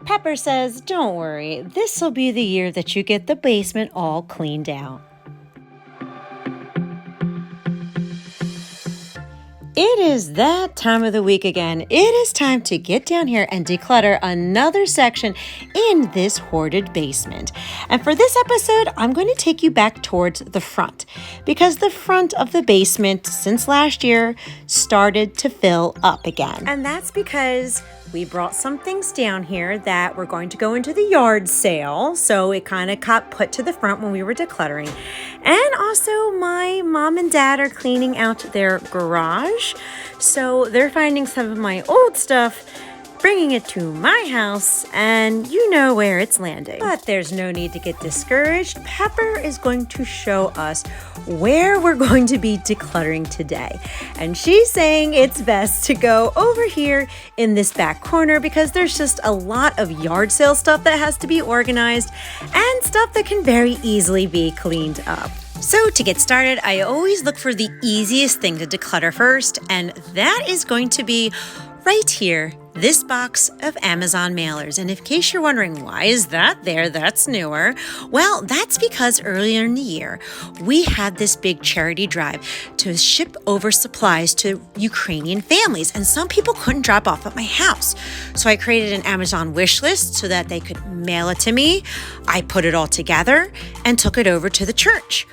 Pepper says, don't worry, this'll be the year that you get the basement all cleaned out. It is that time of the week again. It is time to get down here and declutter another section in this hoarded basement. And for this episode, I'm going to take you back towards the front because the front of the basement since last year started to fill up again. And that's because we brought some things down here that were going to go into the yard sale. So it kind of got put to the front when we were decluttering. And also my mom and dad are cleaning out their garage. So they're finding some of my old stuff, bringing it to my house, and you know where it's landing. But there's no need to get discouraged. Pepper is going to show us where we're going to be decluttering today. And she's saying it's best to go over here in this back corner because there's just a lot of yard sale stuff that has to be organized and stuff that can very easily be cleaned up. So to get started, I always look for the easiest thing to declutter first, and that is going to be right here, this box of Amazon mailers. And in case you're wondering, why is that there? That's newer. Well, that's because earlier in the year, we had this big charity drive to ship over supplies to Ukrainian families. And some people couldn't drop off at my house. So I created an Amazon wish list so that they could mail it to me. I put it all together and took it over to the church.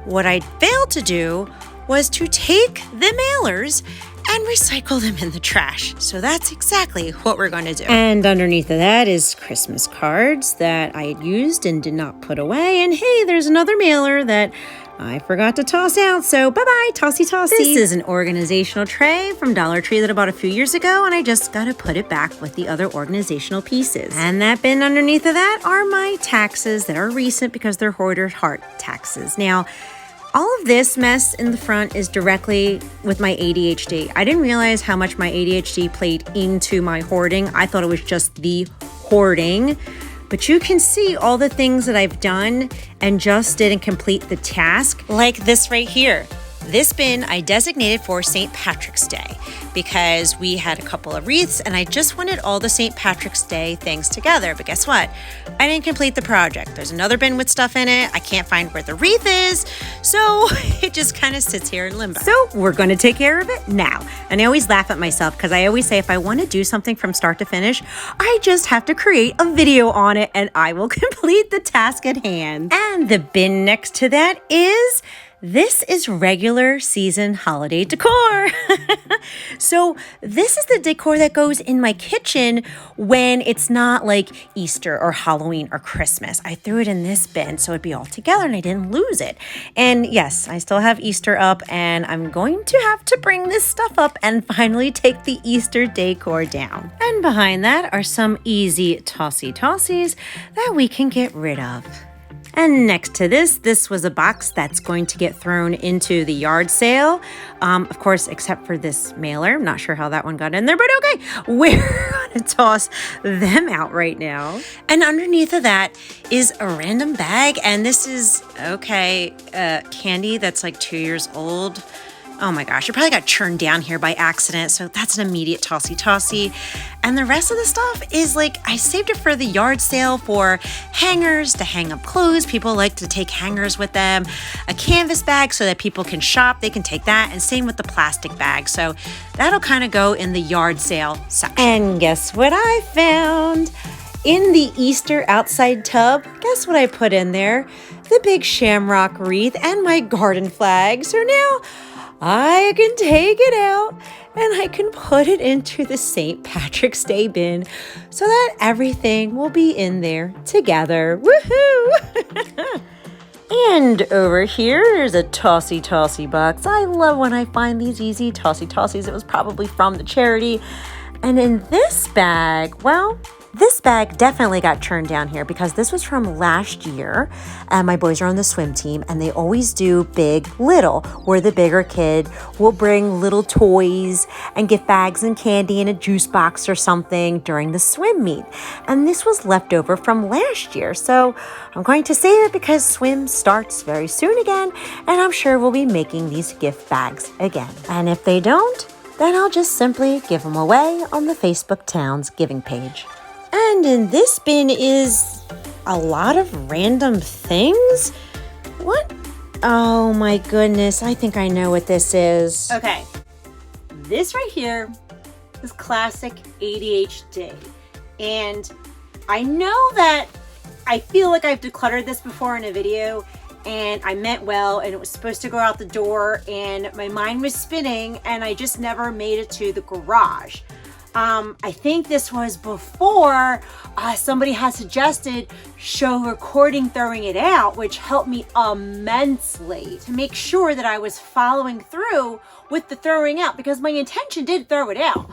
What I failed to do was to take the mailers and recycle them in the trash. So that's exactly what we're going to do. And underneath of that is Christmas cards that I had used and did not put away. And hey, there's another mailer that I forgot to toss out. So bye-bye, tossy. This is an organizational tray from Dollar Tree that I bought a few years ago, and I just got to put it back with the other organizational pieces. And that bin underneath of that are my taxes that are recent because they're Hoarder Heart taxes. Now, all of this mess in the front is directly with my ADHD. I didn't realize how much my ADHD played into my hoarding. I thought it was just the hoarding. But you can see all the things that I've done and just didn't complete the task. Like this right here. This bin I designated for St. Patrick's Day because we had a couple of wreaths and I just wanted all the St. Patrick's Day things together. But guess what? I didn't complete the project. There's another bin with stuff in it. I can't find where the wreath is. So it just kind of sits here in limbo. So we're going to take care of it now. And I always laugh at myself because I always say if I want to do something from start to finish, I just have to create a video on it and I will complete the task at hand. And the bin next to that is... this is regular season holiday decor. So this is the decor that goes in my kitchen when it's not like Easter or Halloween or Christmas. I threw it in this bin so it'd be all together and I didn't lose it. And yes, I still have Easter up and I'm going to have to bring this stuff up and finally take the Easter decor down. And behind that are some easy tossies that we can get rid of. And next to this was a box that's going to get thrown into the yard sale. Of course, except for this mailer. I'm not sure how that one got in there, but okay. We're going to toss them out right now. And underneath of that is a random bag. And this is, candy that's like 2 years old. Oh my gosh, it probably got churned down here by accident. So that's an immediate tossy. And the rest of the stuff is like, I saved it for the yard sale for hangers to hang up clothes. People like to take hangers with them. A canvas bag so that people can shop. They can take that. And same with the plastic bag. So that'll kind of go in the yard sale section. And guess what I found? In the Easter outside tub, guess what I put in there? The big shamrock wreath and my garden flag. So now I can take it out and I can put it into the St. Patrick's Day bin so that everything will be in there together. Woohoo! And over here, there's a tossy box. I love when I find these easy tossies. It was probably from the charity. And in this bag, well, this bag definitely got churned down here because this was from last year. And my boys are on the swim team and they always do big, little, where the bigger kid will bring little toys and get bags and candy in a juice box or something during the swim meet. And this was left over from last year. So I'm going to save it because swim starts very soon again. And I'm sure we'll be making these gift bags again. And if they don't, then I'll just simply give them away on the Facebook Towns giving page. And in this bin is a lot of random things. What? Oh my goodness, I think I know what this is. Okay, this right here is classic ADHD. And I know that I feel like I've decluttered this before in a video, and I meant well, and it was supposed to go out the door, and my mind was spinning, and I just never made it to the garage. I think this was before somebody had suggested show recording throwing it out, which helped me immensely to make sure that I was following through with the throwing out, because my intention did throw it out.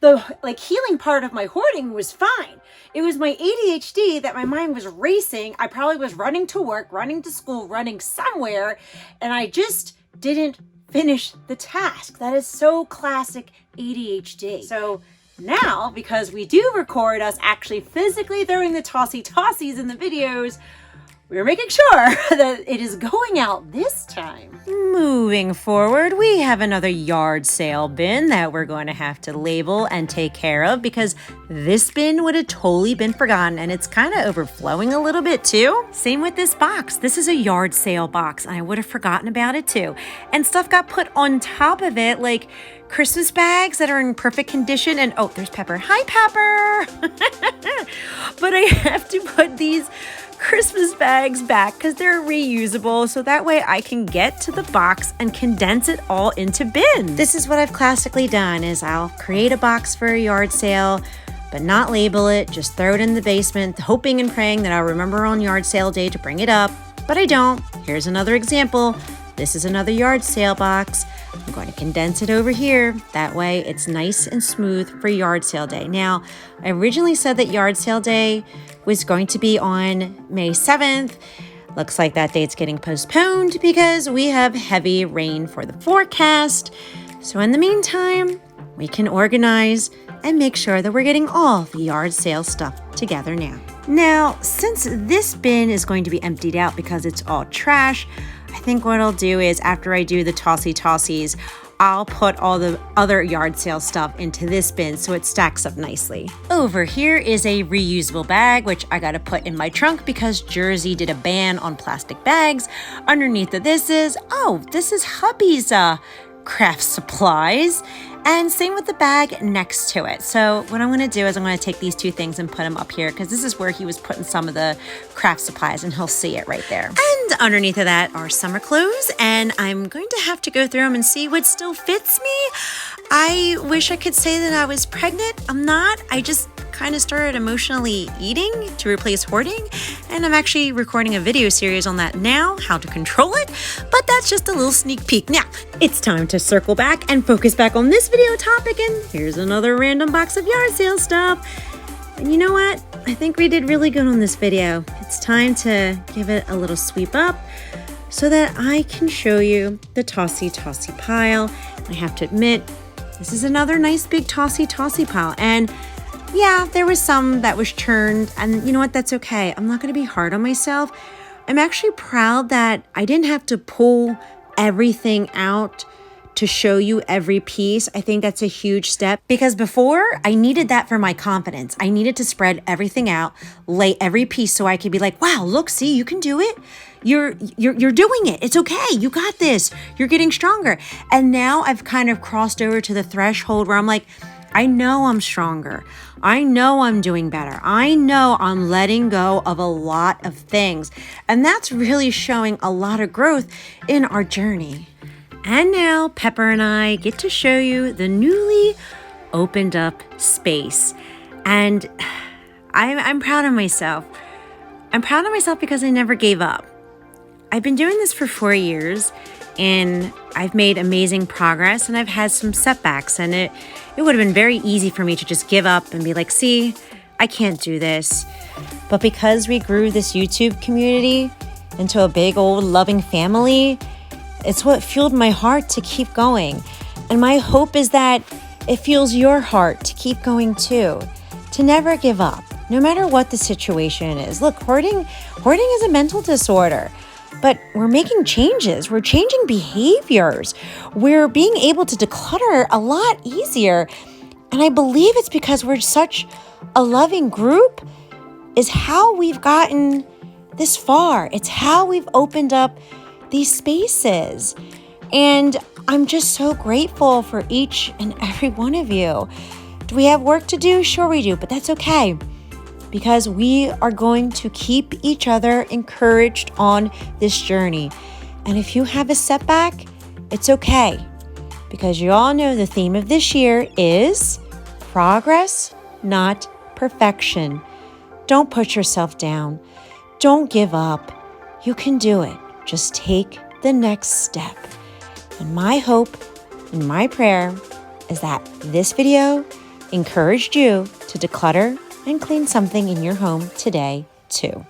The healing part of my hoarding was fine. It was my ADHD that my mind was racing. I probably was running to work, running to school, running somewhere, and I just didn't finish the task. That is so classic ADHD. So now, because we do record us actually physically throwing the tossies in the videos, we're making sure that it is going out this time. Moving forward, we have another yard sale bin that we're going to have to label and take care of, because this bin would have totally been forgotten, and it's kind of overflowing a little bit too. Same with this box. This is a yard sale box, and I would have forgotten about it too. And stuff got put on top of it, like Christmas bags that are in perfect condition. And oh, there's Pepper. Hi, Pepper. But I have to put these Christmas bags back because they're reusable, so that way I can get to the box and condense it all into bins. This is what I've classically done, is I'll create a box for a yard sale, but not label it, just throw it in the basement, hoping and praying that I'll remember on yard sale day to bring it up, but I don't. Here's another example. This is another yard sale box. I'm going to condense it over here. That way it's nice and smooth for yard sale day. Now, I originally said that yard sale day was going to be on May 7th. Looks like that date's getting postponed because we have heavy rain for the forecast. So in the meantime, we can organize and make sure that we're getting all the yard sale stuff together now. Now, since this bin is going to be emptied out because it's all trash, I think what I'll do is after I do the tossies, I'll put all the other yard sale stuff into this bin so it stacks up nicely. Over here is a reusable bag, which I gotta put in my trunk because Jersey did a ban on plastic bags. Underneath of this is hubby's craft supplies. And same with the bag next to it. So what I'm gonna do is I'm gonna take these two things and put them up here because this is where he was putting some of the craft supplies, and he'll see it right there. And underneath of that are summer clothes, and I'm going to have to go through them and see what still fits me. I wish I could say that I was pregnant. I'm not. I just kind of started emotionally eating to replace hoarding, and I'm actually recording a video series on that now, how to control it, but that's just a little sneak peek. Now, it's time to circle back and focus back on this video topic, and here's another random box of yard sale stuff. And you know what? I think we did really good on this video. It's time to give it a little sweep up so that I can show you the tossy pile. I have to admit, this is another nice big tossy pile, and yeah, there was some that was churned, and you know what? That's okay. I'm not going to be hard on myself. I'm actually proud that I didn't have to pull everything out to show you every piece. I think that's a huge step because before I needed that for my confidence. I needed to spread everything out, lay every piece so I could be like, wow, look, see, you can do it. You're doing it. It's okay. You got this. You're getting stronger. And now I've kind of crossed over to the threshold where I'm like, I know I'm stronger. I know I'm doing better. I know I'm letting go of a lot of things. And that's really showing a lot of growth in our journey. And now Pepper and I get to show you the newly opened up space. And I'm proud of myself. I'm proud of myself because I never gave up. I've been doing this for 4 years, and I've made amazing progress, and I've had some setbacks, and it would have been very easy for me to just give up and be like, see, I can't do this. But because we grew this YouTube community into a big old loving family, it's what fueled my heart to keep going. And my hope is that it fuels your heart to keep going too, to never give up, no matter what the situation is. Look, hoarding is a mental disorder. But we're making changes. We're changing behaviors. We're being able to declutter a lot easier. And I believe it's because we're such a loving group is how we've gotten this far. It's how we've opened up these spaces. And I'm just so grateful for each and every one of you. Do we have work to do? Sure we do, but that's okay, because we are going to keep each other encouraged on this journey. And if you have a setback, it's okay, because you all know the theme of this year is progress, not perfection. Don't put yourself down. Don't give up. You can do it. Just take the next step. And my hope and my prayer is that this video encouraged you to declutter and clean something in your home today too.